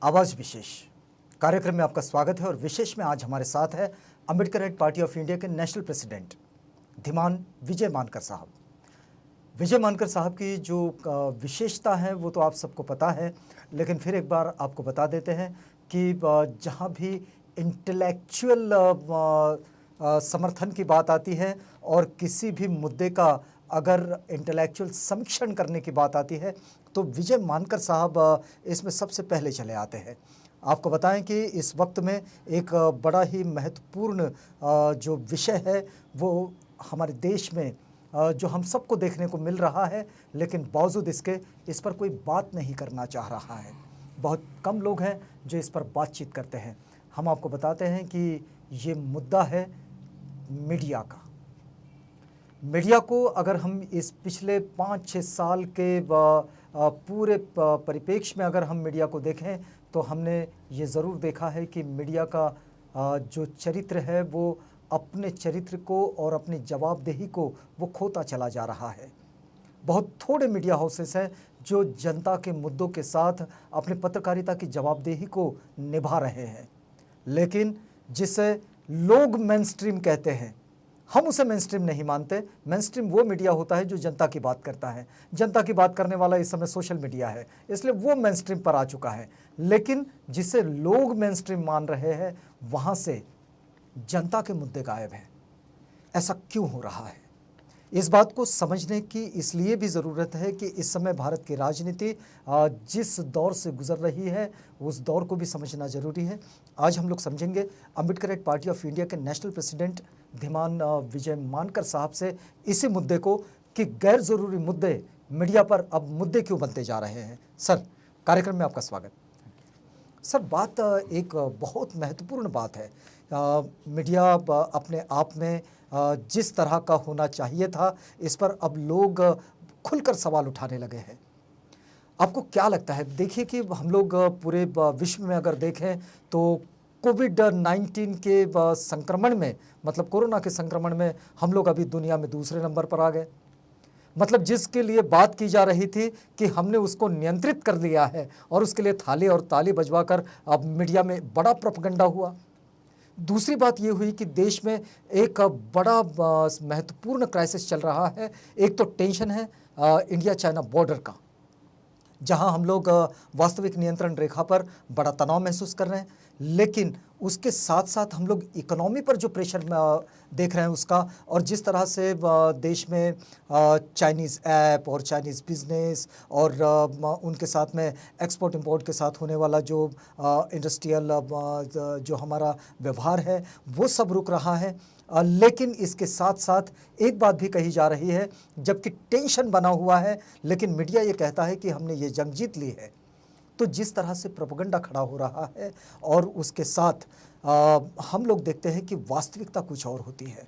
आवाज विशेष कार्यक्रम में आपका स्वागत है और विशेष में आज हमारे साथ है अम्बेडकरइट पार्टी ऑफ इंडिया के नेशनल प्रेसिडेंट धीमान विजय मानकर साहब। विजय मानकर साहब की जो विशेषता है वो तो आप सबको पता है, लेकिन फिर एक बार आपको बता देते हैं कि जहाँ भी इंटेलेक्चुअल समर्थन की बात आती है और किसी भी मुद्दे का अगर इंटेलेक्चुअल समीक्षण करने की बात आती है तो विजय मानकर साहब इसमें सबसे पहले चले आते हैं। आपको बताएं कि इस वक्त में एक बड़ा ही महत्वपूर्ण जो विषय है वो हमारे देश में जो हम सबको देखने को मिल रहा है, लेकिन बावजूद इसके इस पर कोई बात नहीं करना चाह रहा है। बहुत कम लोग हैं जो इस पर बातचीत करते हैं। हम आपको बताते हैं कि ये मुद्दा है मीडिया का। मीडिया को अगर हम इस पिछले 5-6 साल के पूरे परिप्रेक्ष्य में अगर हम मीडिया को देखें तो हमने ये ज़रूर देखा है कि मीडिया का जो चरित्र है वो अपने चरित्र को और अपनी जवाबदेही को वो खोता चला जा रहा है। बहुत थोड़े मीडिया हाउसेस हैं जो जनता के मुद्दों के साथ अपनी पत्रकारिता की जवाबदेही को निभा रहे हैं, लेकिन जिसे लोग मेनस्ट्रीम कहते हैं हम उसे मेनस्ट्रीम नहीं मानते। मेनस्ट्रीम वो मीडिया होता है जो जनता की बात करता है। जनता की बात करने वाला इस समय सोशल मीडिया है, इसलिए वो मेनस्ट्रीम पर आ चुका है। लेकिन जिसे लोग मेनस्ट्रीम मान रहे हैं वहाँ से जनता के मुद्दे गायब हैं। ऐसा क्यों हो रहा है? इस बात को समझने की इसलिए भी ज़रूरत है कि इस समय भारत की राजनीति जिस दौर से गुजर रही है उस दौर को भी समझना ज़रूरी है। आज हम लोग समझेंगे अम्बेडकरइट पार्टी ऑफ इंडिया के नेशनल प्रेसिडेंट धीमान विजय मानकर साहब से इसी मुद्दे को कि गैर ज़रूरी मुद्दे मीडिया पर अब मुद्दे क्यों बनते जा रहे हैं। सर, कार्यक्रम में आपका स्वागत। सर, बात एक बहुत महत्वपूर्ण बात है। मीडिया अपने आप में जिस तरह का होना चाहिए था, इस पर अब लोग खुलकर सवाल उठाने लगे हैं। आपको क्या लगता है? देखिए कि हम लोग पूरे विश्व में अगर देखें तो कोविड-19 के संक्रमण में, मतलब कोरोना के संक्रमण में हम लोग अभी दुनिया में दूसरे नंबर पर आ गए। मतलब जिसके लिए बात की जा रही थी कि हमने उसको नियंत्रित कर लिया है और उसके लिए थाली और ताली बजवाकर अब मीडिया में बड़ा प्रोपेगेंडा हुआ। दूसरी बात ये हुई कि देश में एक बड़ा महत्वपूर्ण क्राइसिस चल रहा है। एक तो टेंशन है इंडिया चाइना बॉर्डर का, जहां हम लोग वास्तविक नियंत्रण रेखा पर बड़ा तनाव महसूस कर रहे हैं, लेकिन उसके साथ साथ हम लोग इकोनॉमी पर जो प्रेशर देख रहे हैं उसका, और जिस तरह से देश में चाइनीज़ ऐप और चाइनीज़ बिजनेस और उनके साथ में एक्सपोर्ट इंपोर्ट के साथ होने वाला जो इंडस्ट्रियल जो हमारा व्यवहार है वो सब रुक रहा है। लेकिन इसके साथ साथ एक बात भी कही जा रही है, जबकि टेंशन बना हुआ है लेकिन मीडिया ये कहता है कि हमने ये जंग जीत ली है। तो जिस तरह से प्रोपेगेंडा खड़ा हो रहा है और उसके साथ हम लोग देखते हैं कि वास्तविकता कुछ और होती है।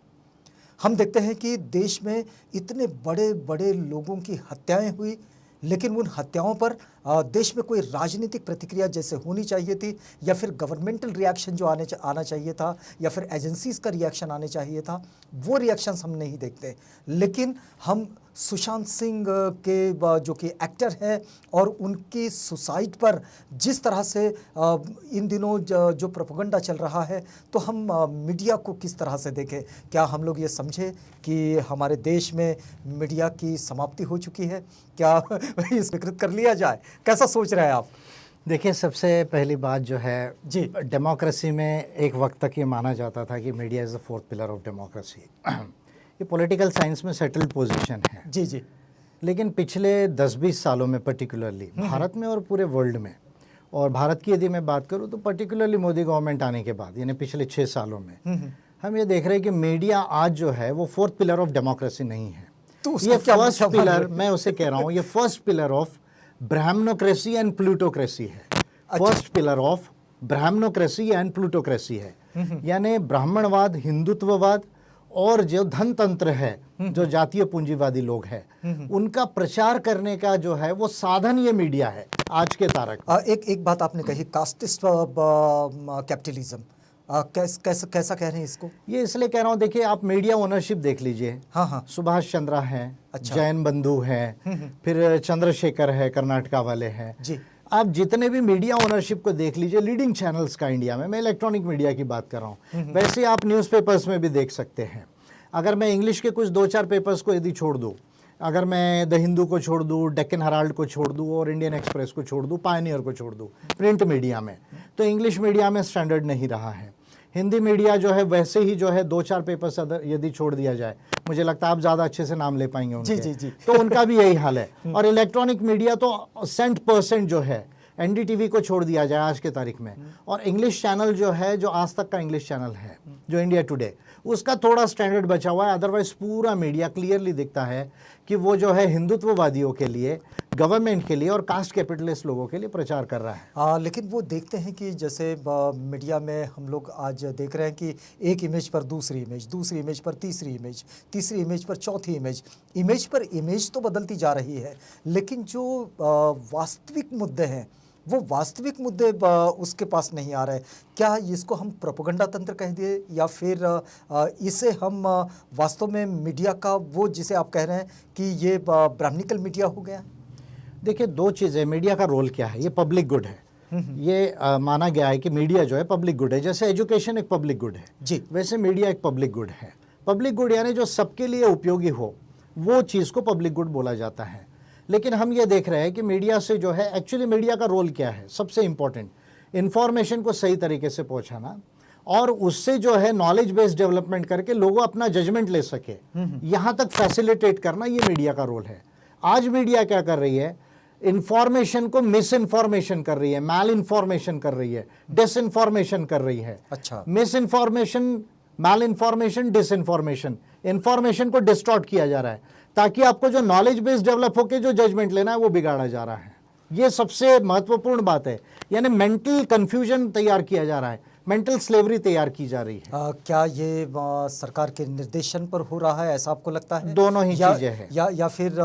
हम देखते हैं कि देश में इतने बड़े बड़े लोगों की हत्याएं हुई, लेकिन उन हत्याओं पर देश में कोई राजनीतिक प्रतिक्रिया जैसे होनी चाहिए थी, या फिर गवर्नमेंटल रिएक्शन जो आना चाहिए था, या फिर एजेंसीज़ का रिएक्शन आने चाहिए था, वो रिएक्शंस हम नहीं देखते। लेकिन हम सुशांत सिंह के जो कि एक्टर है और उनकी सुसाइड पर जिस तरह से इन दिनों जो प्रोपेगेंडा चल रहा है, तो हम मीडिया को किस तरह से देखें? क्या हम लोग ये समझे कि हमारे देश में मीडिया की समाप्ति हो चुकी है? क्या इस स्वीकृत कर लिया जाए? कैसा सोच रहे हैं आप? देखिए, सबसे पहली बात जो है जी, डेमोक्रेसी में एक वक्त तक ये माना जाता था कि media is the fourth pillar of democracy. ये पॉलिटिकल साइंस में सेटल्ड पोजीशन है। जी जी। लेकिन पिछले 10-20 सालों में पर्टिकुलरली भारत में और पूरे वर्ल्ड में, और भारत की यदि मैं बात करूँ तो पर्टिकुलरली मोदी गवर्नमेंट आने के बाद यानी पिछले 6 सालों में हम ये देख रहे हैं कि मीडिया आज जो है वो फोर्थ पिलर ऑफ डेमोक्रेसी नहीं है। तो ये फर्स्ट पिलर, मैं उसे कह रहा हूँ, ये first pillar of brahmanocracy and plutocracy है। First pillar of brahmanocracy and plutocracy है, यानी ब्राह्मणवाद, हिंदुत्ववाद और जो धनतंत्र है, जो जातीय पूंजीवादी लोग हैं, उनका प्रचार करने का जो है वो साधन ये मीडिया है आज के तारक। एक बात आपने कही, कास्टिस्ट कैपिटलिज्म, कैसा कह रहे हैं इसको? ये इसलिए कह रहा हूँ, देखिए आप मीडिया ओनरशिप देख लीजिए। हाँ हाँ, सुभाष चंद्रा हैं, अच्छा, जैन बंधु हैं, फिर चंद्रशेखर है, कर्नाटका वाले हैं जी, आप जितने भी मीडिया ओनरशिप को देख लीजिए, लीडिंग चैनल्स का इंडिया में, मैं इलेक्ट्रॉनिक मीडिया की बात कर रहा हूँ, वैसे आप न्यूज़पेपर्स में भी देख सकते हैं। अगर मैं इंग्लिश के कुछ 2-4 पेपर्स को यदि छोड़ दूँ, अगर मैं द हिंदू को छोड़ दूँ, डेक्कन हेराल्ड को छोड़ दूँ और इंडियन एक्सप्रेस को छोड़ दूँ, पायनियर को छोड़ दूँ प्रिंट मीडिया में, तो इंग्लिश मीडिया में स्टैंडर्ड नहीं रहा है। हिंदी मीडिया जो है वैसे ही जो है 2-4 पेपर्स यदि छोड़ दिया जाए, मुझे लगता है आप ज़्यादा अच्छे से नाम ले पाएंगे उनके, जी। तो उनका भी यही हाल है। और इलेक्ट्रॉनिक मीडिया तो 100% जो है एनडीटीवी को छोड़ दिया जाए आज के तारीख में, और इंग्लिश चैनल जो है, जो आज तक का इंग्लिश चैनल है, जो इंडिया टुडे, उसका थोड़ा स्टैंडर्ड बचा हुआ है। अदरवाइज पूरा मीडिया क्लियरली दिखता है कि वो जो है हिंदुत्ववादियों के लिए, गवर्नमेंट के लिए और कास्ट कैपिटलिस्ट लोगों के लिए प्रचार कर रहा है। लेकिन वो देखते हैं कि जैसे मीडिया में हम लोग आज देख रहे हैं कि एक इमेज पर दूसरी इमेज, दूसरी इमेज पर तीसरी इमेज, तीसरी इमेज पर चौथी इमेज, इमेज पर इमेज तो बदलती जा रही है, लेकिन जो वास्तविक मुद्दे हैं वो वास्तविक मुद्दे उसके पास नहीं आ रहे। क्या इसको हम प्रोपेगेंडा तंत्र कह दिए, या फिर इसे हम वास्तव में मीडिया का वो जिसे आप कह रहे हैं कि ये ब्राह्मणिकल मीडिया हो गया? देखिए, दो चीज़ें, मीडिया का रोल क्या है, ये पब्लिक गुड है। ये माना गया है कि मीडिया जो है पब्लिक गुड है। जैसे एजुकेशन एक पब्लिक गुड है जी, वैसे मीडिया एक पब्लिक गुड है। पब्लिक गुड यानी जो सबके लिए उपयोगी हो, वो चीज़ को पब्लिक गुड बोला जाता है। लेकिन हम ये देख रहे हैं कि मीडिया से जो है, एक्चुअली मीडिया का रोल क्या है, सबसे इंपॉर्टेंट इंफॉर्मेशन को सही तरीके से पहुंचाना, और उससे जो है नॉलेज बेस्ड डेवलपमेंट करके लोगों अपना जजमेंट ले सके, यहाँ तक फैसिलिटेट करना, ये मीडिया का रोल है। आज मीडिया क्या कर रही है, इंफॉर्मेशन को मिस इन्फॉर्मेशन कर रही है, मैल इन्फॉर्मेशन कर रही है, डिस इन्फॉर्मेशन कर रही है। अच्छा, मिस इन्फॉर्मेशन, मैल इन्फॉर्मेशन, डिस इन्फॉर्मेशन, इन्फॉर्मेशन को डिस्टॉर्ट किया जा रहा है ताकि आपको जो नॉलेज बेस डेवलप होकर जो जजमेंट लेना है वो बिगाड़ा जा रहा है। ये सबसे महत्वपूर्ण बात है, यानी मेंटल कंफ्यूजन तैयार किया जा रहा है, मेंटल स्लेवरी तैयार की जा रही है। क्या ये सरकार के निर्देशन पर हो रहा है, ऐसा आपको लगता है? दोनों ही चीजें हैं, या फिर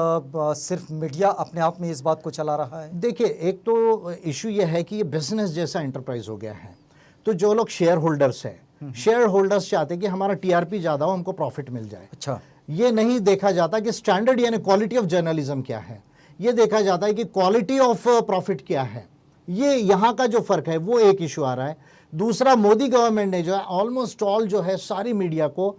सिर्फ मीडिया अपने आप में इस बात को चला रहा है? देखिए, एक तो इशू ये है कि ये बिजनेस जैसा एंटरप्राइज हो गया है। तो जो लोग शेयर होल्डर्स हैं, शेयर होल्डर्स चाहते हैं कि हमारा टीआरपी ज़्यादा हो, हमको प्रॉफिट मिल जाए। अच्छा, ये नहीं देखा जाता कि स्टैंडर्ड यानी क्वालिटी ऑफ जर्नलिज्म क्या है, ये देखा जाता है कि क्वालिटी ऑफ प्रॉफिट क्या है। ये यहाँ का जो फर्क है वो एक इशू आ रहा है। दूसरा, मोदी गवर्नमेंट ने जो है ऑलमोस्ट ऑल जो है सारी मीडिया को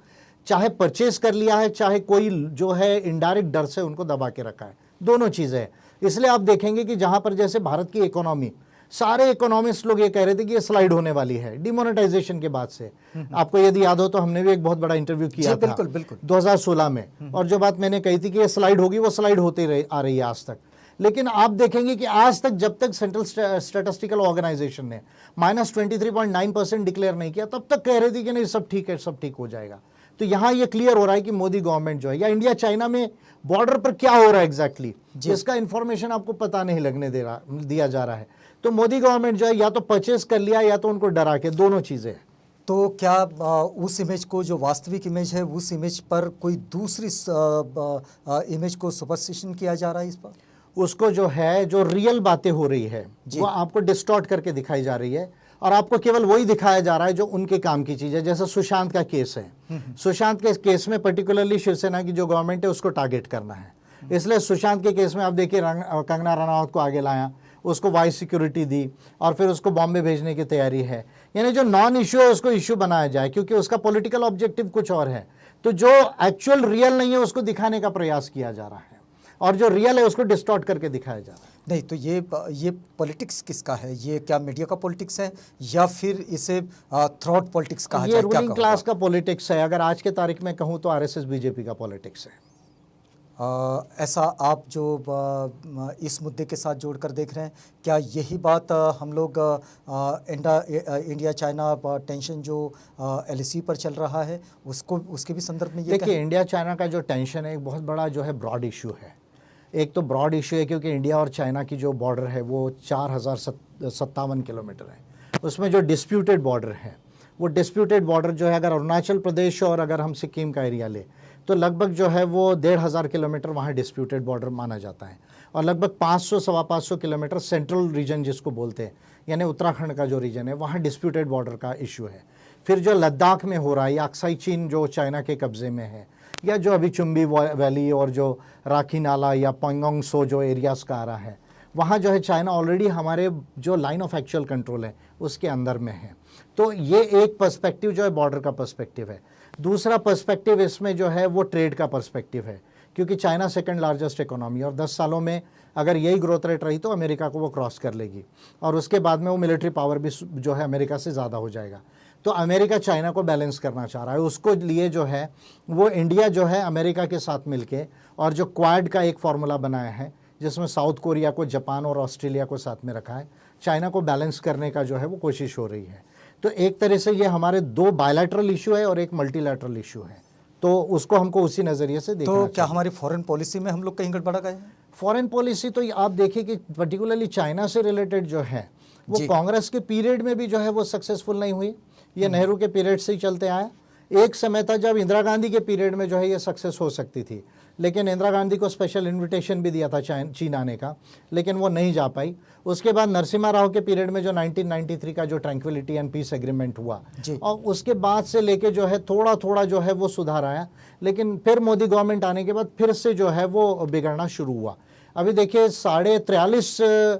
चाहे परचेज कर लिया है, चाहे कोई जो है इनडायरेक्ट डर से उनको दबा के रखा है। दोनों चीज़ें हैं। इसलिए आप देखेंगे कि जहाँ पर जैसे भारत की इकोनॉमी, सारे इकोनॉमिस्ट लोग ये कह रहे थे कि ये स्लाइड होने वाली है डिमोनेटाइजेशन के बाद से। आपको यदि याद हो तो हमने भी एक बहुत बड़ा इंटरव्यू किया था बिल्कुल 2016 में, और जो बात मैंने कही थी कि ये स्लाइड होगी, वो स्लाइड होती आ रही है आज तक। लेकिन आप देखेंगे कि आज तक जब तक सेंट्रल स्टैटिस्टिकल ऑर्गेनाइजेशन ने -23.9% डिक्लेयर नहीं किया, तब तक कह रहे थे कि नहीं सब ठीक है, सब ठीक हो जाएगा। तो यहाँ ये क्लियर हो रहा है कि मोदी गवर्नमेंट जो है, या इंडिया चाइना में बॉर्डर पर क्या हो रहा है एग्जैक्टली, जिसका इंफॉर्मेशन आपको पता नहीं लगने दिया जा रहा है। तो मोदी गवर्नमेंट जो है या तो परचेज कर लिया या तो उनको डरा के, दोनों चीज़ें। तो क्या उस इमेज को, जो वास्तविक इमेज है, उस इमेज पर कोई दूसरी इमेज को सुपरस्टिशन किया जा रहा है? इस पर उसको जो है, जो रियल बातें हो रही है वो आपको डिस्टॉर्ट करके दिखाई जा रही है, और आपको केवल वही दिखाया जा रहा है जो उनके काम की चीज़ है। जैसे सुशांत का केस है, सुशांत के केस में पर्टिकुलरली शिवसेना की जो गवर्नमेंट है उसको टारगेट करना है, इसलिए सुशांत के केस में आप देखिए कंगना रनावत को आगे लाया, उसको वाइस सिक्योरिटी दी, और फिर उसको बॉम्बे भेजने की तैयारी है। यानी जो नॉन इशू है उसको इशू बनाया जाए, क्योंकि उसका पॉलिटिकल ऑब्जेक्टिव कुछ और है। तो जो एक्चुअल रियल नहीं है उसको दिखाने का प्रयास किया जा रहा है, और जो रियल है उसको डिस्टॉर्ट करके दिखाया जा रहा है। नहीं, तो ये पॉलिटिक्स किसका है? ये क्या मीडिया का पॉलिटिक्स है, या फिर इसे थ्रॉट पॉलिटिक्स कहा जाए? ये रूलिंग क्लास का पॉलिटिक्स है। अगर आज के तारीख में कहूँ तो आरएसएस बीजेपी का पॉलिटिक्स है। ऐसा आप जो इस मुद्दे के साथ जोड़कर देख रहे हैं, क्या यही बात हम लोग इंडिया चाइना टेंशन जो एलएसी पर चल रहा है उसके भी संदर्भ में ये देखिए, इंडिया चाइना का जो टेंशन है एक बहुत बड़ा जो है ब्रॉड इशू है। एक तो ब्रॉड इशू है क्योंकि इंडिया और चाइना की जो बॉर्डर है वो 4057 किलोमीटर है। उसमें जो डिस्प्यूटेड बॉर्डर है, वो डिस्प्यूटेड बॉर्डर जो है, अगर अरुणाचल प्रदेश और अगर हम सिक्किम का एरिया ले तो लगभग जो है वो 1500 किलोमीटर वहाँ डिस्प्यूटेड बॉर्डर माना जाता है, और लगभग 500-550 किलोमीटर सेंट्रल रीजन जिसको बोलते हैं, यानी उत्तराखंड का जो रीजन है, वहाँ डिस्प्यूटेड बॉर्डर का इशू है। फिर जो लद्दाख में हो रहा है, या अक्साई चीन जो चाइना के कब्जे में है, या जो अभी चुम्बी वैली और जो राखी नाला या पेंगोंग सो जो एरियाज़ का आ रहा है, वहाँ जो है चाइना ऑलरेडी हमारे जो लाइन ऑफ एक्चुअल कंट्रोल है उसके अंदर में है। तो ये एक पर्सपेक्टिव जो है बॉर्डर का पर्सपेक्टिव है। दूसरा पर्सपेक्टिव इसमें जो है वो ट्रेड का पर्सपेक्टिव है, क्योंकि चाइना सेकंड लार्जेस्ट इकोनॉमी, और 10 सालों में अगर यही ग्रोथ रेट रही तो अमेरिका को वो क्रॉस कर लेगी, और उसके बाद में वो मिलिट्री पावर भी जो है अमेरिका से ज़्यादा हो जाएगा। तो अमेरिका चाइना को बैलेंस करना चाह रहा है, उसको लिए जो है वो इंडिया जो है अमेरिका के साथ मिलके और जो क्वाड का एक फार्मूला बनाया है जिसमें साउथ कोरिया को, जापान और ऑस्ट्रेलिया को साथ में रखा है, चाइना को बैलेंस करने का जो है वो कोशिश हो रही है। तो एक तरह से ये हमारे 2 बायलैटरल इशू है और एक मल्टीलैटरल इशू है, तो उसको हमको उसी नज़रिए से देखना चाहिए। तो क्या हमारी फॉरेन पॉलिसी में हम लोग कहीं गड़बड़ा गए हैं? फॉरेन पॉलिसी तो आप देखिए कि पर्टिकुलरली चाइना से रिलेटेड जो है वो कांग्रेस के पीरियड में भी जो है वो सक्सेसफुल नहीं हुई, ये नेहरू के पीरियड से ही चलते आया। एक समय था जब इंदिरा गांधी के पीरियड में जो है ये सक्सेस हो सकती थी, लेकिन इंदिरा गांधी को स्पेशल इनविटेशन भी दिया था चीन आने का, लेकिन वो नहीं जा पाई। उसके बाद नरसिम्हा राव के पीरियड में जो 1993 का जो ट्रैंक्विलिटी एंड पीस एग्रीमेंट हुआ, और उसके बाद से लेके जो है थोड़ा थोड़ा जो है वो सुधार आया, लेकिन फिर मोदी गवर्नमेंट आने के बाद फिर से जो है वो बिगड़ना शुरू हुआ। अभी देखिए 43.5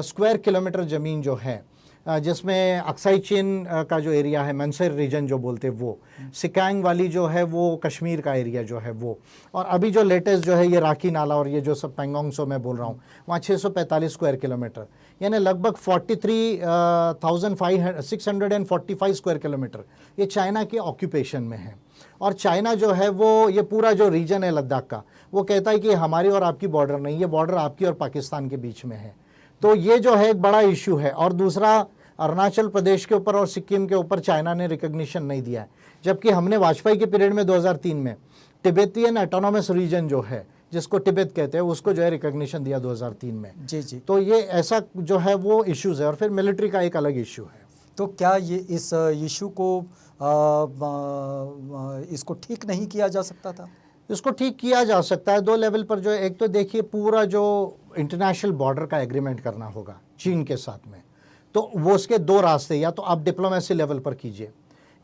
स्क्वायर किलोमीटर ज़मीन जो है, जिसमें अक्साई चीन का जो एरिया है, मंसेर रीजन जो बोलते हैं वो, सिकांग वाली जो है वो कश्मीर का एरिया जो है वो, और अभी जो लेटेस्ट जो है ये राखी नाला और ये जो सब पेंगोंग सो मैं बोल रहा हूँ, वहाँ 645 स्क्वायर किलोमीटर, यानी लगभग 43,645 स्क्वायर किलोमीटर ये चाइना के ऑक्यूपेशन में है। और चाइना जो है वो ये पूरा जो रीजन है लद्दाख का, वो कहता है कि हमारी और आपकी बॉर्डर नहीं, ये बॉर्डर आपकी और पाकिस्तान के बीच में है। तो ये जो है एक बड़ा इशू है। और दूसरा, अरुणाचल प्रदेश के ऊपर और सिक्किम के ऊपर चाइना ने रिकग्निशन नहीं दिया है, जबकि हमने वाजपेयी के पीरियड में 2003 में तिब्बतियन ऑटोनॉमस रीजन जो है, जिसको तिब्बत कहते हैं, उसको जो है रिकग्निशन दिया 2003 में। जी। तो ये ऐसा जो है वो इश्यूज़ है, और फिर मिलिट्री का एक अलग इशू है। तो क्या ये इस इशू को इसको ठीक नहीं किया जा सकता था? इसको ठीक किया जा सकता है 2 लेवल पर। जो एक तो देखिए पूरा जो इंटरनेशनल बॉर्डर का एग्रीमेंट करना होगा चीन के साथ में, तो वो उसके 2 रास्ते, या तो आप डिप्लोमेसी लेवल पर कीजिए,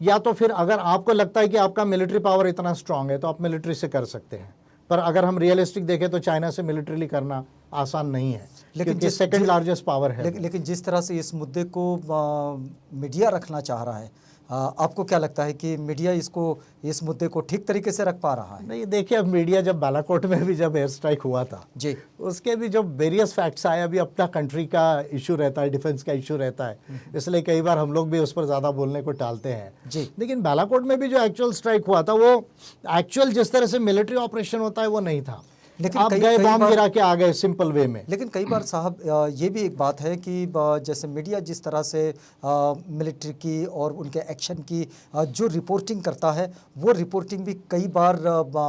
या तो फिर अगर आपको लगता है कि आपका मिलिट्री पावर इतना स्ट्रांग है तो आप मिलिट्री से कर सकते हैं। पर अगर हम रियलिस्टिक देखें तो चाइना से मिलिट्रीली करना आसान नहीं है, लेकिन जिस सेकंड लार्जेस्ट पावर है। लेकिन जिस तरह से इस मुद्दे को मीडिया रखना चाह रहा है, आपको क्या लगता है कि मीडिया इस मुद्दे को ठीक तरीके से रख पा रहा है? नहीं, देखिए अब मीडिया जब बालाकोट में भी जब एयर स्ट्राइक हुआ था जी, उसके भी जो वेरियस फैक्ट्स आए, अभी अपना कंट्री का इशू रहता है, डिफेंस का इशू रहता है, इसलिए कई बार हम लोग भी उस पर ज़्यादा बोलने को टालते हैं जी। लेकिन बालाकोट में भी जो एक्चुअल स्ट्राइक हुआ था वो एक्चुअल जिस तरह से मिलिट्री ऑपरेशन होता है वो नहीं था। लेकिन आप गए बॉम्ब गिरा के आ गए सिंपल वे में। लेकिन कई बार साहब ये भी एक बात है कि जैसे मीडिया जिस तरह से मिलिट्री की और उनके एक्शन की जो रिपोर्टिंग करता है, वो रिपोर्टिंग भी कई बार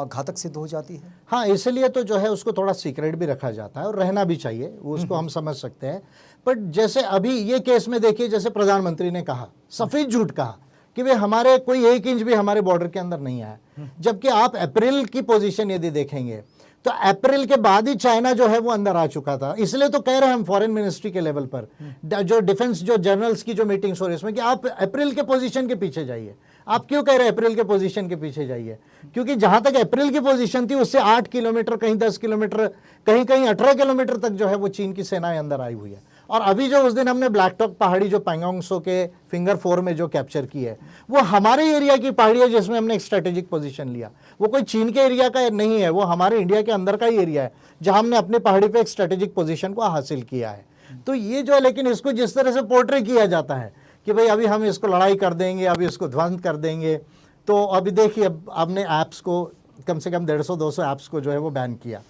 घातक सिद्ध हो जाती है। हाँ, इसलिए तो जो है उसको थोड़ा सीक्रेट भी रखा जाता है और रहना भी चाहिए, उसको हम समझ सकते हैं। बट जैसे अभी ये केस में देखिए, जैसे प्रधानमंत्री ने कहा, सफ़ेद झूठ कहा कि वे हमारे कोई 1 इंच भी हमारे बॉर्डर के अंदर नहीं आया, जबकि आप अप्रैल की पोजीशन यदि देखेंगे तो अप्रैल के बाद ही चाइना जो है वो अंदर आ चुका था। इसलिए तो कह रहे हैं हम फॉरेन मिनिस्ट्री के लेवल पर, जो डिफेंस जो जनरल्स की जो मीटिंग्स हो रही है इसमें, कि आप अप्रैल के पोजीशन के पीछे जाइए। आप क्यों कह रहे हैं अप्रैल के पोजीशन के पीछे जाइए? क्योंकि जहां तक अप्रैल की पोजीशन थी उससे 8 किलोमीटर, कहीं 10 किलोमीटर, कहीं कहीं 18 किलोमीटर तक जो है वो चीन की सेनाएं अंदर आई हुई है। और अभी जो उस दिन हमने ब्लैक टॉक पहाड़ी जो पेंगोंग सो के फिंगर 4 में जो कैप्चर की है, वो हमारे एरिया की पहाड़ी है जिसमें हमने एक स्ट्रेटेजिक पोजीशन लिया। वो कोई चीन के एरिया का नहीं है, वो हमारे इंडिया के अंदर का ही एरिया है जहां हमने अपनी पहाड़ी पे एक स्ट्रेटेजिक पोजीशन को हासिल किया है। तो ये जो है, लेकिन इसको जिस तरह से पोर्ट्रे किया जाता है कि भाई अभी हम इसको लड़ाई कर देंगे, अभी इसको ध्वंस कर देंगे, तो अभी देखिए अब आपने ऐप्स को कम से कम 150-200 ऐप्स को जो है वो बैन किया।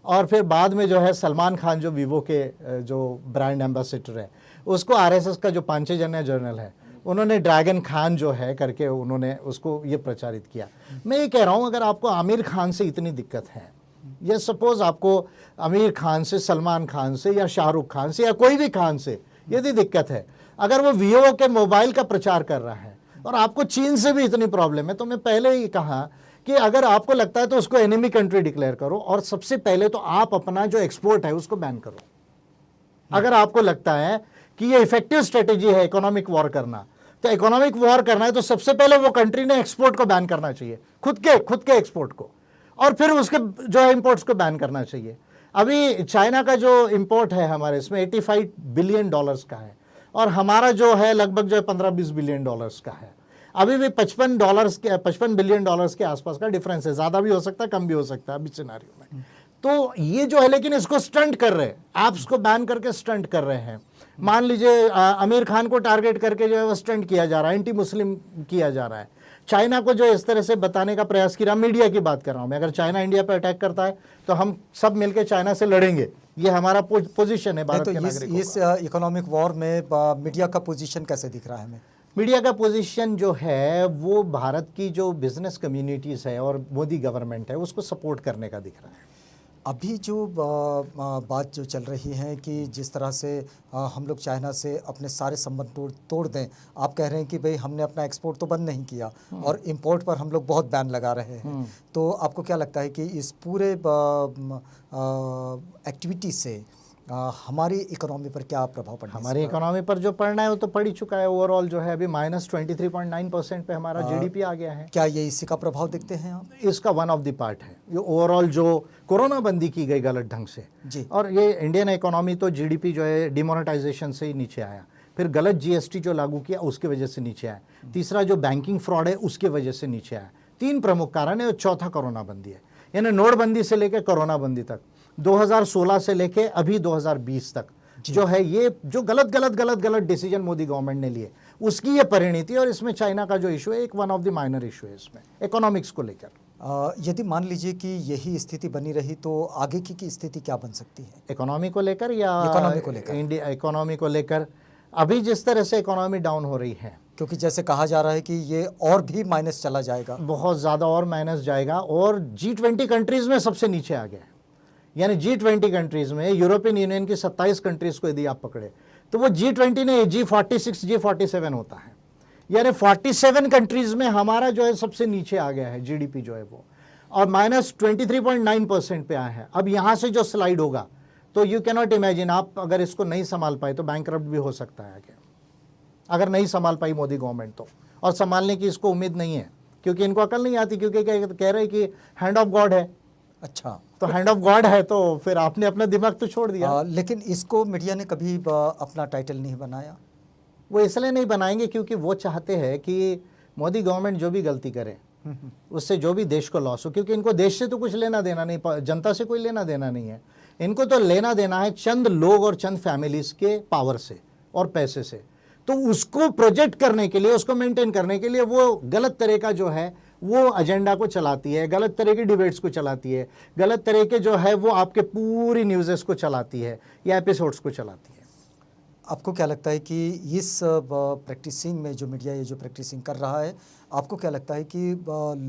और फिर बाद में जो है सलमान खान जो वीवो के जो ब्रांड एम्बेसडर है, उसको आरएसएस का जो पांचजन्य जर्नल है, उन्होंने ड्रैगन खान जो है करके उन्होंने उसको ये प्रचारित किया। मैं ये कह रहा हूँ, अगर आपको आमिर खान से इतनी दिक्कत है, या सपोज आपको आमिर खान से, सलमान खान से, या शाहरुख खान से, या कोई भी खान से यदि दिक्कत है, अगर वो वीवो के मोबाइल का प्रचार कर रहा है और आपको चीन से भी इतनी प्रॉब्लम है, तो मैं पहले ही कहा कि अगर आपको लगता है तो उसको एनिमी कंट्री डिक्लेयर करो, और सबसे पहले तो आप अपना जो एक्सपोर्ट है उसको बैन करो। अगर आपको लगता है कि ये इफेक्टिव स्ट्रेटेजी है इकोनॉमिक वॉर करना, तो इकोनॉमिक वॉर करना है तो सबसे पहले वो कंट्री ने एक्सपोर्ट को बैन करना चाहिए, खुद के एक्सपोर्ट को, और फिर उसके जो है इंपोर्ट्स को बैन करना चाहिए। अभी चाइना का जो इंपोर्ट है हमारे इसमें 85 बिलियन डॉलर्स का है, और हमारा जो है लगभग जो है 15-20 बिलियन डॉलर्स का है। अभी भी 55 बिलियन डॉलर्स के आसपास का डिफरेंस है, ज़्यादा भी हो सकता है, कम भी हो सकता है अभी सिनेरियो में। तो ये जो है, लेकिन इसको स्टंट कर रहे हैं, ऐप्स को बैन करके स्टंट कर रहे हैं। मान लीजिए आमिर खान को टारगेट करके जो है वो स्टंट किया जा रहा है, एंटी मुस्लिम किया जा रहा है। चाइना को जो इस तरह से बताने का प्रयास किया, मीडिया की बात कर रहा हूं मैं, अगर चाइना इंडिया पर अटैक करता है तो हम सब मिलकर चाइना से लड़ेंगे, ये हमारा पोजीशन है भारत तो के नागरिकों इस इकोनॉमिक वॉर में मीडिया का पोजीशन कैसे दिख रहा है हमें? मीडिया का पोजीशन जो है वो भारत की जो बिजनेस कम्युनिटीज़ है और मोदी गवर्नमेंट है उसको सपोर्ट करने का दिख रहा है। अभी जो बात जो चल रही है कि जिस तरह से हम लोग चाइना से अपने सारे संबंध तोड़ दें, आप कह रहे हैं कि भाई हमने अपना एक्सपोर्ट तो बंद नहीं किया और इंपोर्ट पर हम लोग बहुत बैन लगा रहे हैं, तो आपको क्या लगता है कि इस पूरे एक्टिविटी से हमारी इकोनॉमी पर क्या प्रभाव पड़ेगा? हमारी इकोनॉमी पर जो पड़ना है वो तो पड़ ही चुका है। ओवरऑल जो है अभी -23.9% पे हमारा जीडीपी आ गया है। क्या ये इसी का प्रभाव देखते हैं आप? इसका वन ऑफ द पार्ट है ये ओवरऑल जो कोरोना बंदी की गई गलत ढंग से जी। और ये इंडियन इकोनॉमी तो जीडीपी जो है डिमोनेटाइजेशन से ही नीचे आया, फिर गलत जीएसटी जो लागू किया उसकी वजह से नीचे आया, तीसरा जो बैंकिंग फ्रॉड है उसकी वजह से नीचे आया। 3 प्रमुख कारण है और चौथा कोरोना बंदी है। यानी नोटबंदी से लेकर कोरोना बंदी तक 2016 से लेके अभी 2020 तक जो है ये जो गलत डिसीजन मोदी गवर्नमेंट ने लिए उसकी ये परिणति, और इसमें चाइना का जो इशू है एक one of the minor issue है इसमें इकोनॉमिक्स को लेकर। यदि मान लीजिए कि यही स्थिति बनी रही तो आगे की स्थिति क्या बन सकती है इकोनॉमी को लेकर या इकोनॉमी को लेकर? इंडिया इकोनॉमी को लेकर अभी जिस तरह से इकोनॉमी डाउन हो रही है, क्योंकि जैसे कहा जा रहा है कि ये और भी माइनस चला जाएगा, बहुत ज़्यादा और माइनस जाएगा, और G20 कंट्रीज़ में सबसे नीचे आ गया है। यानी G20 कंट्रीज़ में यूरोपियन यूनियन की 27 कंट्रीज़ को यदि आप पकड़े तो वो G20 नहीं, G46 G47 होता है। यानी 47 कंट्रीज़ में हमारा जो है सबसे नीचे आ गया है जीडीपी जो है वो, और -23.9% पे आया है। अब यहाँ से जो स्लाइड होगा तो यू कैन नॉट इमेजिन, आप अगर इसको नहीं संभाल पाए तो बैंकरप्ट भी हो सकता है आगे, अगर नहीं संभाल पाई मोदी गवर्नमेंट तो, और संभालने की इसको उम्मीद नहीं है क्योंकि इनको अकल नहीं आती, क्योंकि कह रहे हैं कि हैंड ऑफ गॉड है। अच्छा, तो हैंड ऑफ गॉड है तो फिर आपने अपना दिमाग तो छोड़ दिया। लेकिन इसको मीडिया ने कभी अपना टाइटल नहीं बनाया। वो इसलिए नहीं बनाएंगे क्योंकि वो चाहते हैं कि मोदी गवर्नमेंट जो भी गलती करे उससे जो भी देश को लॉस हो, क्योंकि इनको देश से तो कुछ लेना देना नहीं, जनता से कोई लेना देना नहीं है, इनको तो लेना देना है चंद लोग और चंद फैमिलीज के पावर से और पैसे से। तो उसको प्रोजेक्ट करने के लिए, उसको मेंटेन करने के लिए वो गलत तरह का जो है वो एजेंडा को चलाती है, गलत तरह की डिबेट्स को चलाती है, गलत तरह के जो है वो आपके पूरी न्यूज़ेस को चलाती है या एपिसोड्स को चलाती है। आपको क्या लगता है कि इस प्रैक्टिसिंग में जो मीडिया ये जो प्रैक्टिसिंग कर रहा है, आपको क्या लगता है कि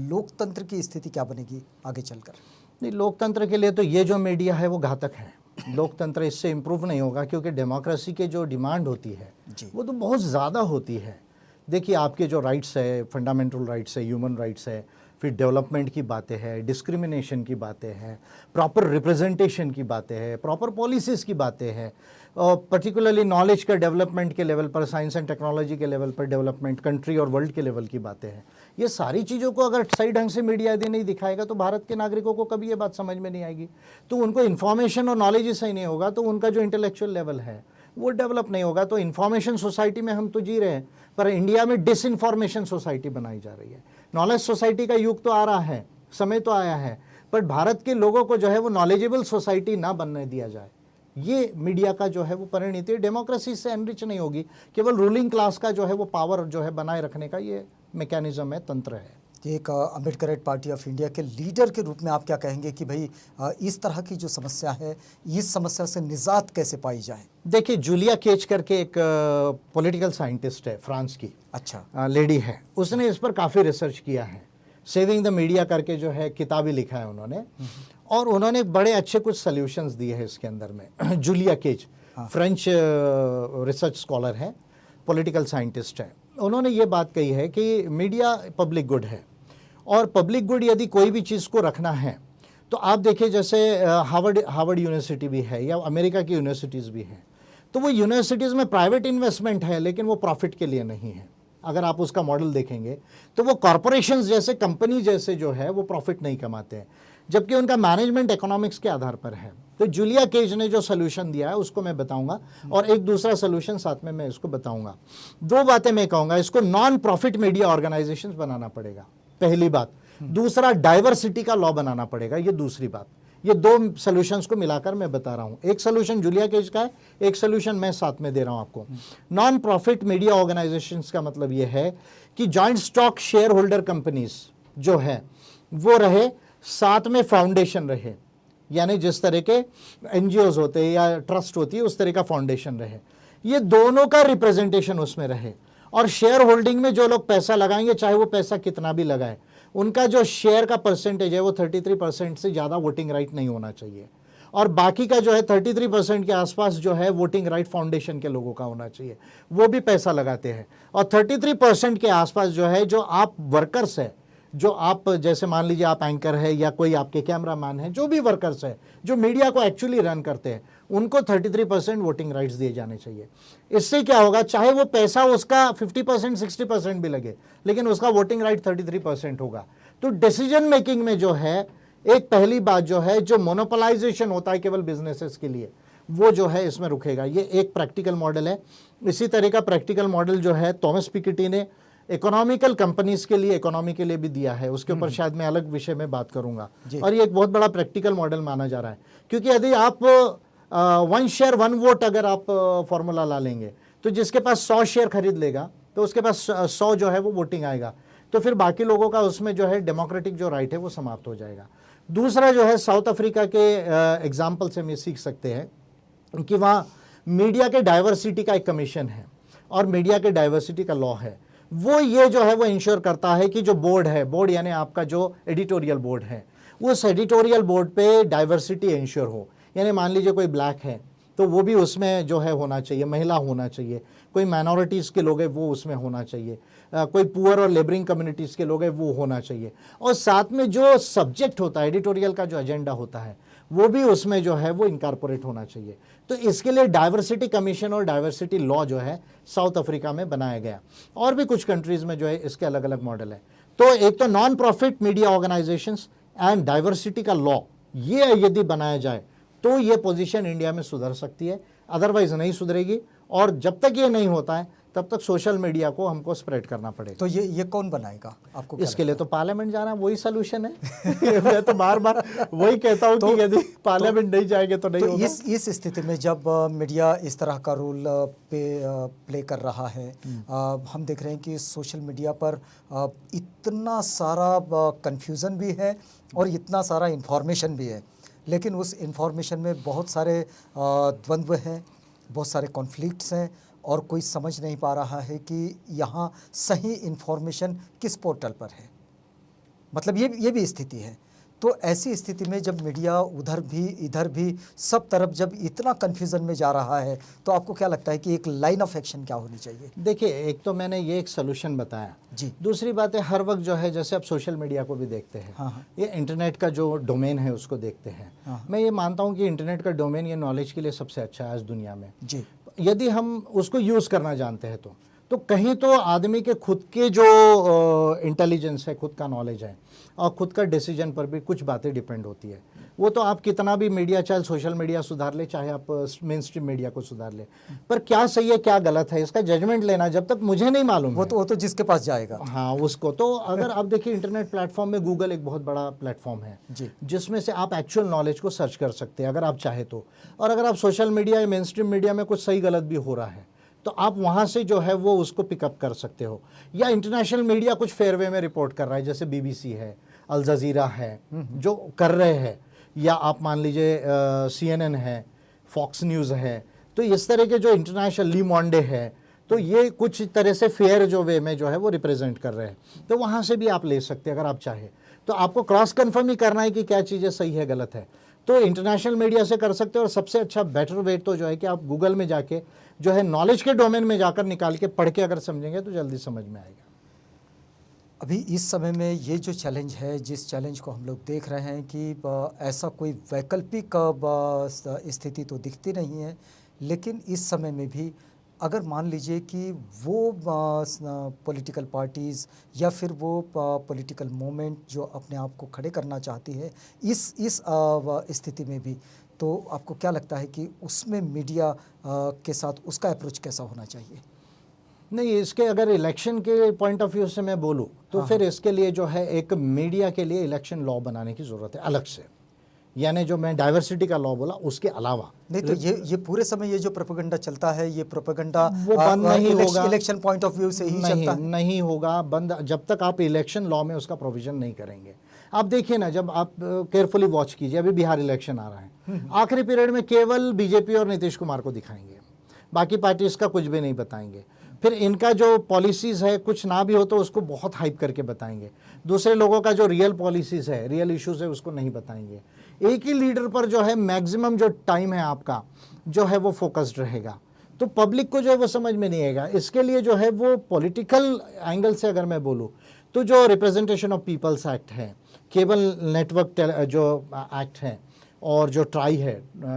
लोकतंत्र की स्थिति क्या बनेगी आगे चलकर? नहीं, लोकतंत्र के लिए तो ये जो मीडिया है वो घातक है। लोकतंत्र इससे इम्प्रूव नहीं होगा क्योंकि डेमोक्रेसी के जो डिमांड होती है वो तो बहुत ज़्यादा होती है। देखिए, आपके जो राइट्स है, फंडामेंटल राइट्स है, ह्यूमन राइट्स है, फिर डेवलपमेंट की बातें हैं, डिस्क्रिमिनेशन की बातें हैं, प्रॉपर रिप्रेजेंटेशन की बातें हैं, प्रॉपर पॉलिसीज़ की बातें हैं, पर्टिकुलरली नॉलेज का डेवलपमेंट के लेवल पर, साइंस एंड टेक्नोलॉजी के लेवल पर डेवलपमेंट, कंट्री और वर्ल्ड के लेवल की बातें हैं। ये सारी चीज़ों को अगर सही ढंग से मीडिया यदि नहीं दिखाएगा तो भारत के नागरिकों को कभी ये बात समझ में नहीं आएगी। तो उनको इन्फॉर्मेशन और नॉलेज ही सही नहीं होगा तो उनका जो इंटेलेक्चुअल लेवल है वो डेवलप नहीं होगा। तो इन्फॉर्मेशन सोसाइटी में हम तो जी रहे हैं, पर इंडिया में डिसइन्फॉर्मेशन सोसाइटी बनाई जा रही है। नॉलेज सोसाइटी का युग तो आ रहा है, समय तो आया है, पर भारत के लोगों को जो है वो नॉलेजेबल सोसाइटी ना बनने दिया जाए। ये मीडिया का जो है वो परिणति डेमोक्रेसी से एनरिच नहीं होगी, केवल रूलिंग क्लास का जो है वो पावर जो है बनाए रखने का ये मैकेनिज्म है, तंत्र है। एक अम्बेडकरेट पार्टी ऑफ इंडिया के लीडर के रूप में आप क्या कहेंगे कि भाई इस तरह की जो समस्या है, इस समस्या से निजात कैसे पाई जाए? देखिए, जूलिया केज करके एक पॉलिटिकल साइंटिस्ट है फ्रांस की, अच्छा लेडी है, उसने इस पर काफ़ी रिसर्च किया है। सेविंग द मीडिया करके जो है किताब ही लिखा है उन्होंने, और उन्होंने बड़े अच्छे कुछ सॉल्यूशंस दिए हैं इसके अंदर में। Julia Cage French research scholar है, पॉलिटिकल साइंटिस्ट है। उन्होंने ये बात कही है कि मीडिया पब्लिक गुड है, और पब्लिक गुड यदि कोई भी चीज़ को रखना है तो आप देखिए जैसे हार्वर्ड यूनिवर्सिटी भी है या अमेरिका की यूनिवर्सिटीज़ भी हैं, तो वो यूनिवर्सिटीज़ में प्राइवेट इन्वेस्टमेंट है लेकिन वो प्रॉफिट के लिए नहीं है। अगर आप उसका मॉडल देखेंगे तो वो कॉरपोरेशंस जैसे, कंपनी जैसे जो है वो प्रॉफिट नहीं कमाते हैं, जबकि उनका मैनेजमेंट इकोनॉमिक्स के आधार पर है। तो जूलिया केज ने जो सोल्यूशन दिया है उसको मैं बताऊंगा, और एक दूसरा सोल्यूशन साथ में मैं इसको बताऊंगा। दो बातें मैं कहूंगा, इसको नॉन प्रॉफिट मीडिया ऑर्गेनाइजेशंस बनाना पड़ेगा, पहली बात। दूसरा, डाइवर्सिटी का लॉ बनाना पड़ेगा, ये दूसरी बात। ये दो सॉल्यूशंस को मिलाकर मैं बता रहा हूं। एक सॉल्यूशन जूलिया केज का है, एक सॉल्यूशन मैं साथ में दे रहा हूं आपको। नॉन प्रॉफिट मीडिया ऑर्गेनाइजेशंस का मतलब ये है कि joint stock share holder companies जो है वो रहे, साथ में फाउंडेशन रहे, यानी जिस तरह के एनजीओज होते हैं या ट्रस्ट होती है उस तरह का फाउंडेशन रहे, ये दोनों का रिप्रेजेंटेशन उसमें रहे। और शेयर होल्डिंग में जो लोग पैसा लगाएंगे, चाहे वो पैसा कितना भी लगाए, उनका जो शेयर का परसेंटेज है वो 33% से ज़्यादा वोटिंग राइट नहीं होना चाहिए, और बाकी का जो है 33% के आसपास जो है वोटिंग राइट फाउंडेशन के लोगों का होना चाहिए, वो भी पैसा लगाते हैं। और 33% के आसपास जो है, जो आप वर्कर्स है, जो आप जैसे मान लीजिए आप एंकर है या कोई आपके कैमरामैन है, जो भी वर्कर्स है जो मीडिया को एक्चुअली रन करते हैं, उनको 33% वोटिंग राइट्स दिए जाने चाहिए। इससे क्या होगा, चाहे वो पैसा उसका 50% 60% भी लगे, लेकिन उसका वोटिंग राइट 33% होगा। तो डिसीजन मेकिंग में जो है, एक पहली बात जो है, जो मोनोपोलाइजेशन होता है केवल बिजनेसेस के लिए, वो जो है इसमें रुकेगा। ये एक प्रैक्टिकल मॉडल है। इसी तरह का प्रैक्टिकल मॉडल जो है थॉमस पिकेटी ने इकोनॉमिकल कंपनीज के लिए, इकोनॉमी के लिए भी दिया है, उसके ऊपर शायद मैं अलग विषय में बात करूंगा। और ये एक बहुत बड़ा प्रैक्टिकल मॉडल माना जा रहा है, क्योंकि यदि आप 1 शेयर 1 वोट अगर आप फॉर्मूला ला लेंगे, तो जिसके पास 100 शेयर खरीद लेगा तो उसके पास 100 जो है वो वोटिंग आएगा, तो फिर बाकी लोगों का उसमें जो है डेमोक्रेटिक जो राइट है वो समाप्त हो जाएगा। दूसरा जो है, साउथ अफ्रीका के एग्जाम्पल से हम ये सीख सकते हैं कि वहाँ मीडिया के डाइवर्सिटी का एक कमीशन है और मीडिया के डाइवर्सिटी का लॉ है। वो ये जो है वो इंश्योर करता है कि जो बोर्ड है, बोर्ड यानी आपका जो एडिटोरियल बोर्ड है, उस एडिटोरियल बोर्ड पे डाइवर्सिटी इंश्योर हो। यानी मान लीजिए कोई ब्लैक है तो वो भी उसमें जो है होना चाहिए, महिला होना चाहिए, कोई माइनॉरिटीज़ के लोग हैं वो उसमें होना चाहिए, कोई पुअर और लेबरिंग कम्युनिटीज़ के लोग हैं वो होना चाहिए, और साथ में जो सब्जेक्ट होता है, एडिटोरियल का जो एजेंडा होता है, वो भी उसमें जो है वो इनकॉर्पोरेट होना चाहिए। तो इसके लिए डाइवर्सिटी कमीशन और डाइवर्सिटी लॉ जो है साउथ अफ्रीका में बनाया गया, और भी कुछ कंट्रीज़ में जो है इसके अलग अलग मॉडल है। तो एक तो non profit media organisations and diversity का लॉ, ये यदि बनाया जाए तो ये पोजीशन इंडिया में सुधर सकती है, अदरवाइज नहीं सुधरेगी। और जब तक ये नहीं होता है तब तक सोशल मीडिया को हमको स्प्रेड करना पड़ेगा। तो ये कौन बनाएगा आपको? इसके लिए तो पार्लियामेंट जाना वही सोल्यूशन है। मैं तो बार बार वही कहता हूँ कि यदि पार्लियामेंट नहीं जाएंगे तो नहीं होगा। इस स्थिति में जब मीडिया इस तरह का रोल प्ले कर रहा है, हम देख रहे हैं कि सोशल मीडिया पर इतना सारा कंफ्यूजन भी है और इतना सारा इंफॉर्मेशन भी है, लेकिन उस इंफॉर्मेशन में बहुत सारे द्वंद्व हैं, बहुत सारे कॉन्फ्लिक्ट्स हैं, और कोई समझ नहीं पा रहा है कि यहाँ सही इंफॉर्मेशन किस पोर्टल पर है। मतलब ये भी स्थिति है। तो ऐसी स्थिति में जब मीडिया उधर भी इधर भी सब तरफ जब इतना कन्फ्यूज़न में जा रहा है, तो आपको क्या लगता है कि एक लाइन ऑफ एक्शन क्या होनी चाहिए? देखिए, एक तो मैंने ये एक सोल्यूशन बताया जी। दूसरी बात है, हर वक्त जो है, जैसे आप सोशल मीडिया को भी देखते हैं, हाँ। ये इंटरनेट का जो डोमेन है उसको देखते हैं। हाँ। मैं ये मानता हूँ कि इंटरनेट का डोमेन ये नॉलेज के लिए सबसे अच्छा है आज दुनिया में। जी। यदि हम उसको यूज़ करना जानते हैं तो कहीं तो आदमी के खुद के जो इंटेलिजेंस है, खुद का नॉलेज है और खुद का डिसीजन पर भी कुछ बातें डिपेंड होती है। वो तो आप कितना भी मीडिया, चाहे सोशल मीडिया सुधार ले, चाहे आप मेन स्ट्रीम मीडिया को सुधार ले, पर क्या सही है क्या गलत है इसका जजमेंट लेना जब तक मुझे नहीं मालूम वो तो जिसके पास जाएगा, हाँ उसको। तो अगर आप देखिए इंटरनेट प्लेटफॉर्म में गूगल एक बहुत बड़ा प्लेटफॉर्म है जी, जिसमें से आप एक्चुअल नॉलेज को सर्च कर सकते हैं अगर आप चाहे तो। और अगर आप सोशल मीडिया या मेन स्ट्रीम मीडिया में कुछ सही गलत भी हो रहा है तो आप वहाँ से जो है वो उसको पिकअप कर सकते हो। या इंटरनेशनल मीडिया कुछ फेयरवे में रिपोर्ट कर रहा है, जैसे BBC है, अल जजीरा है जो कर रहे हैं, या आप मान लीजिए CNN है, फॉक्स न्यूज़ है, तो इस तरह के जो इंटरनेशनल ली मॉन्डे है, तो ये कुछ तरह से फेयर जो वे में जो है वो रिप्रेजेंट कर रहे हैं, तो वहाँ से भी आप ले सकते हैं अगर आप चाहें। तो आपको क्रॉस कन्फर्म ही करना है कि क्या चीज़ें सही है गलत है, तो इंटरनेशनल मीडिया से कर सकते हो। और सबसे अच्छा बेटर वे तो जो है कि आप गूगल में जाके जो है नॉलेज के डोमेन में जाकर निकाल के पढ़ के अगर समझेंगे तो जल्दी समझ में आएगा। अभी इस समय में ये जो चैलेंज है, जिस चैलेंज को हम लोग देख रहे हैं कि ऐसा कोई वैकल्पिक स्थिति तो दिखती नहीं है, लेकिन इस समय में भी अगर मान लीजिए कि वो पॉलिटिकल पार्टीज़ या फिर वो पॉलिटिकल मूवमेंट जो अपने आप को खड़े करना चाहती है, इस स्थिति में भी तो आपको क्या लगता है कि उसमें मीडिया के साथ उसका अप्रोच कैसा होना चाहिए? नहीं, इसके अगर इलेक्शन के पॉइंट ऑफ व्यू से मैं बोलूं तो फिर इसके लिए जो है एक मीडिया के लिए इलेक्शन लॉ बनाने की ज़रूरत है अलग से, यानी जो मैं डाइवर्सिटी का लॉ बोला उसके अलावा। नहीं तो ये पूरे समय ये जो प्रोपेगेंडा चलता है, ये प्रोपेगेंडा वो बंद नहीं होगा, इलेक्शन पॉइंट ऑफ व्यू से ही चलता है। नहीं होगा बंद जब तक आप इलेक्शन लॉ में उसका प्रोविजन नहीं करेंगे। आप देखिए ना, जब आप केयरफुली वॉच कीजिए, अभी बिहार इलेक्शन आ रहा है, आखिरी पीरियड में केवल बीजेपी और नीतीश कुमार को दिखाएंगे, बाकी पार्टीज का कुछ भी नहीं बताएंगे। फिर इनका जो पॉलिसीज़ है कुछ ना भी हो तो उसको बहुत हाइप करके बताएंगे, दूसरे लोगों का जो रियल पॉलिसीज़ है, रियल इश्यूज़ है, उसको नहीं बताएंगे। एक ही लीडर पर जो है मैक्सिमम जो टाइम है आपका जो है वो फोकस्ड रहेगा, तो पब्लिक को जो है वो समझ में नहीं आएगा। इसके लिए जो है वो पॉलिटिकल एंगल से अगर मैं बोलूँ तो जो रिप्रेजेंटेशन ऑफ पीपल्स एक्ट है, केबल नेटवर्क जो एक्ट है, और जो ट्राई है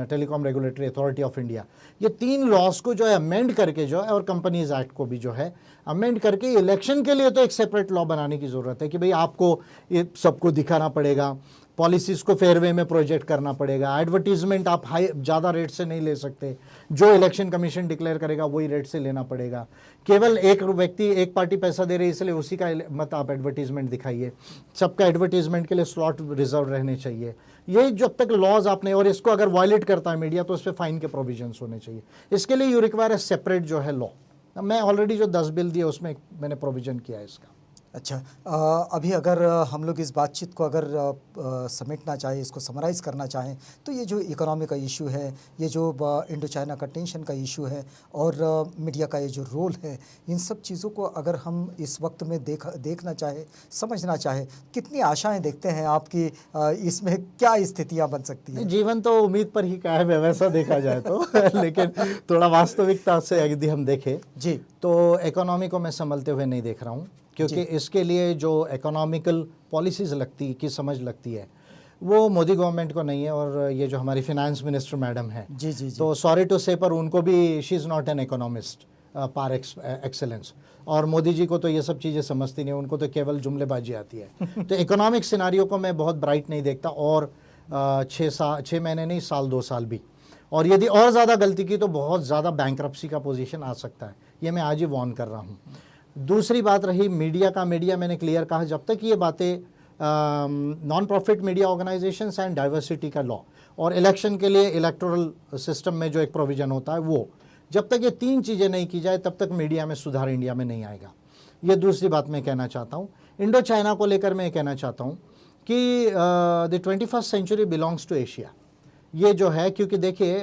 telecom regulatory authority of India, ये 3 लॉज को जो है अमेंड करके जो है, और कंपनीज एक्ट को भी जो है अमेंड करके इलेक्शन के लिए तो एक सेपरेट लॉ बनाने की ज़रूरत है कि भाई आपको ये सबको दिखाना पड़ेगा, पॉलिसीज़ को फेयर वे में प्रोजेक्ट करना पड़ेगा, एडवर्टीजमेंट आप हाई ज़्यादा रेट से नहीं ले सकते, जो इलेक्शन कमीशन डिक्लेयर करेगा वही रेट से लेना पड़ेगा, केवल एक व्यक्ति एक पार्टी पैसा दे रही है इसलिए उसी का मत आप एडवर्टीजमेंट दिखाइए, सबका एडवर्टीजमेंट के लिए स्लॉट रिजर्व रहने चाहिए। ये जब तक लॉज आपने, और इसको अगर वायलेट करता है मीडिया तो उस पर फाइन के प्रोविजंस होने चाहिए। इसके लिए यू रिक्वायर ए सेपरेट जो है लॉ। मैं ऑलरेडी जो 10 बिल दिए उसमें मैंने प्रोविजन किया है इसका। अच्छा, अभी अगर हम लोग इस बातचीत को अगर समेटना चाहें, इसको समराइज़ करना चाहें, तो ये जो इकोनॉमी का इशू है, ये जो इंडो चाइना का टेंशन का इशू है, और मीडिया का ये जो रोल है, इन सब चीज़ों को अगर हम इस वक्त में देखना चाहें, समझना चाहें, कितनी आशाएं देखते हैं आपकी, इसमें क्या स्थितियाँ बन सकती हैं? जीवन तो उम्मीद पर ही कायम है वैसा देखा जाए तो लेकिन थोड़ा वास्तविकता से यदि हम देखें जी, तो इकोनॉमी को मैं संभलते हुए नहीं देख रहा हूँ, क्योंकि इसके लिए जो इकोनॉमिकल पॉलिसीज़ लगती की समझ लगती है वो मोदी गवर्नमेंट को नहीं है, और ये जो हमारी फिनेंस मिनिस्टर मैडम है, जी जी जी, तो सॉरी टू से, पर उनको भी she is not an economist par excellence, और मोदी जी को तो ये सब चीज़ें समझती नहीं, उनको तो केवल जुमलेबाजी आती है। तो इकोनॉमिक सिनारियो को मैं बहुत ब्राइट नहीं देखता, और 6 महीने नहीं, साल 2 साल भी, और यदि और ज़्यादा गलती की तो बहुत ज़्यादा बैंक्रप्सी का पोजीशन आ सकता है, ये मैं आज ही वार्न कर रहा हूँ। दूसरी बात रही मीडिया का, मीडिया मैंने क्लियर कहा, जब तक ये बातें non profit media organisations and diversity का लॉ और इलेक्शन के लिए इलेक्टोरल सिस्टम में जो एक प्रोविज़न होता है वो, जब तक ये 3 चीज़ें नहीं की जाए तब तक मीडिया में सुधार इंडिया में नहीं आएगा। ये दूसरी बात मैं कहना चाहता हूँ। इंडो चाइना को लेकर मैं कहना चाहता हूँ कि the 21st century belongs to Asia, ये जो है, क्योंकि देखिए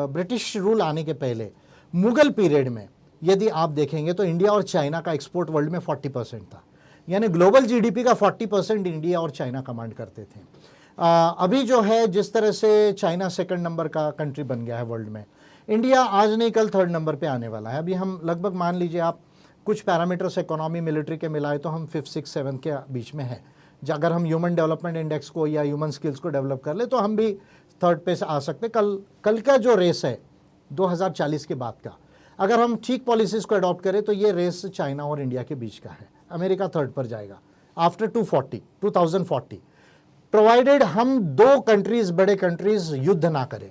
ब्रिटिश रूल आने के पहले मुगल पीरियड में यदि आप देखेंगे तो इंडिया और चाइना का एक्सपोर्ट वर्ल्ड में 40% था, यानी ग्लोबल जीडीपी का 40% इंडिया और चाइना कमांड करते थे। अभी जो है जिस तरह से चाइना 2nd नंबर का कंट्री बन गया है वर्ल्ड में, इंडिया आज नहीं कल 3rd नंबर पे आने वाला है। अभी हम लगभग मान लीजिए आप कुछ पैरामीटर्स इकोनॉमी मिलिट्री के मिलाए तो हम 5th 6th 7th के बीच में है। अगर हम ह्यूमन डेवलपमेंट इंडेक्स को या ह्यूमन स्किल्स को डेवलप कर ले तो हम भी 3rd पे से आ सकते। कल का जो रेस है 2040 के बाद का, अगर हम ठीक पॉलिसीज़ को अडॉप्ट करें तो ये रेस चाइना और इंडिया के बीच का है। अमेरिका 3rd पर जाएगा आफ्टर 2040, प्रोवाइडेड हम 2 कंट्रीज़, बड़े कंट्रीज़ युद्ध ना करें।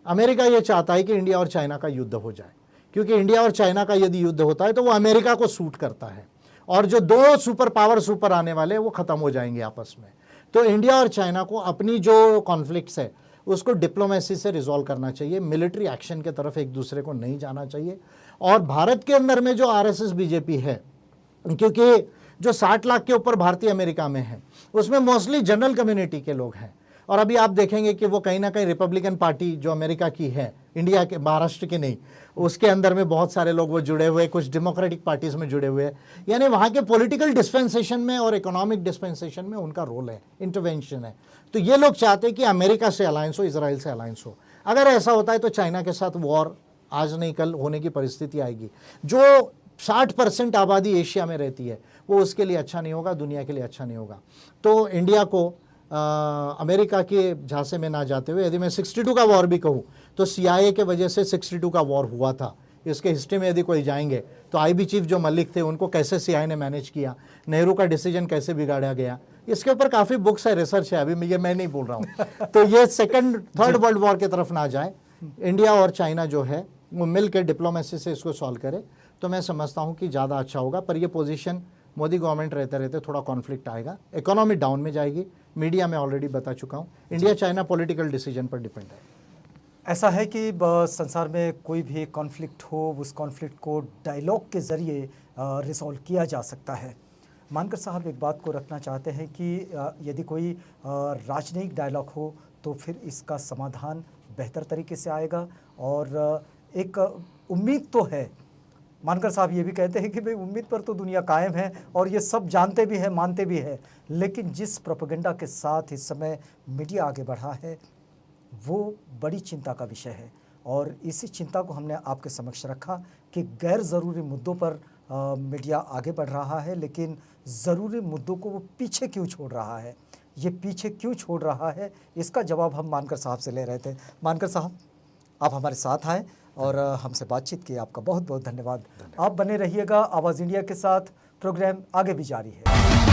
अमेरिका ये चाहता है कि इंडिया और चाइना का युद्ध हो जाए, क्योंकि इंडिया और चाइना का यदि युद्ध होता है तो वो अमेरिका को सूट करता है, और जो 2 सुपर पावर आने वाले वो ख़त्म हो जाएंगे आपस में। तो इंडिया और चाइना को अपनी जो कॉन्फ्लिक्ट्स है उसको डिप्लोमेसी से रिजॉल्व करना चाहिए, मिलिट्री एक्शन के तरफ एक दूसरे को नहीं जाना चाहिए। और भारत के अंदर में जो आरएसएस बीजेपी है, क्योंकि जो 60 लाख के ऊपर भारतीय अमेरिका में है उसमें मोस्टली जनरल कम्युनिटी के लोग हैं, और अभी आप देखेंगे कि वो कहीं ना कहीं रिपब्लिकन पार्टी जो अमेरिका की है, इंडिया के, महाराष्ट्र की नहीं, उसके अंदर में बहुत सारे लोग वो जुड़े हुए, कुछ डेमोक्रेटिक पार्टीज़ में जुड़े हुए हैं, यानी वहाँ के पॉलिटिकल डिस्पेंसेशन में और इकोनॉमिक डिस्पेंसेशन में उनका रोल है, इंटरवेंशन है। तो ये लोग चाहते हैं कि अमेरिका से अलायंस हो, इसराइल से अलायंस हो। अगर ऐसा होता है तो चाइना के साथ वॉर आज नहीं कल होने की परिस्थिति आएगी। जो 60% आबादी एशिया में रहती है वो उसके लिए अच्छा नहीं होगा, दुनिया के लिए अच्छा नहीं होगा। तो इंडिया को अमेरिका के झांसे में ना जाते हुए, यदि मैं 62 का वॉर भी कहूँ तो CIA के वजह से 62 का वॉर हुआ था। इसके हिस्ट्री में यदि कोई जाएंगे तो IB चीफ जो मलिक थे उनको कैसे CIA ने मैनेज किया, नेहरू का डिसीजन कैसे बिगाड़ा गया, इसके ऊपर काफ़ी बुक्स है, रिसर्च है, अभी मैं नहीं बोल रहा हूँ। तो ये सेकंड थर्ड वर्ल्ड वॉर की तरफ ना जाए, इंडिया और चाइना जो है वो मिल के डिप्लोमेसी से इसको सॉल्व करे, तो मैं समझता हूँ कि ज़्यादा अच्छा होगा। पर ये पोजीशन मोदी गवर्नमेंट रहते रहते थोड़ा कॉन्फ्लिक्ट आएगा, इकोनॉमी डाउन में जाएगी। मीडिया में ऑलरेडी बता चुका हूँ, इंडिया चाइना पॉलिटिकल डिसीजन पर डिपेंड है। ऐसा है कि संसार में कोई भी कॉन्फ्लिक्ट हो, उस कॉन्फ्लिक्ट को डायलॉग के ज़रिए रिसॉल्व किया जा सकता है। मानकर साहब एक बात को रखना चाहते हैं कि यदि कोई राजनयिक डायलॉग हो तो फिर इसका समाधान बेहतर तरीके से आएगा, और एक उम्मीद तो है। मानकर साहब ये भी कहते हैं कि भाई उम्मीद पर तो दुनिया कायम है, और ये सब जानते भी हैं, मानते भी हैं, लेकिन जिस प्रोपेगेंडा के साथ इस समय मीडिया आगे बढ़ा है वो बड़ी चिंता का विषय है। और इसी चिंता को हमने आपके समक्ष रखा कि गैर ज़रूरी मुद्दों पर मीडिया आगे बढ़ रहा है, लेकिन ज़रूरी मुद्दों को वो पीछे क्यों छोड़ रहा है, ये पीछे क्यों छोड़ रहा है, इसका जवाब हम मानकर साहब से ले रहे थे। मानकर साहब, आप हमारे साथ आए और हमसे बातचीत की, आपका बहुत बहुत धन्यवाद। आप बने रहिएगा आवाज़ इंडिया के साथ, प्रोग्राम आगे भी जारी है।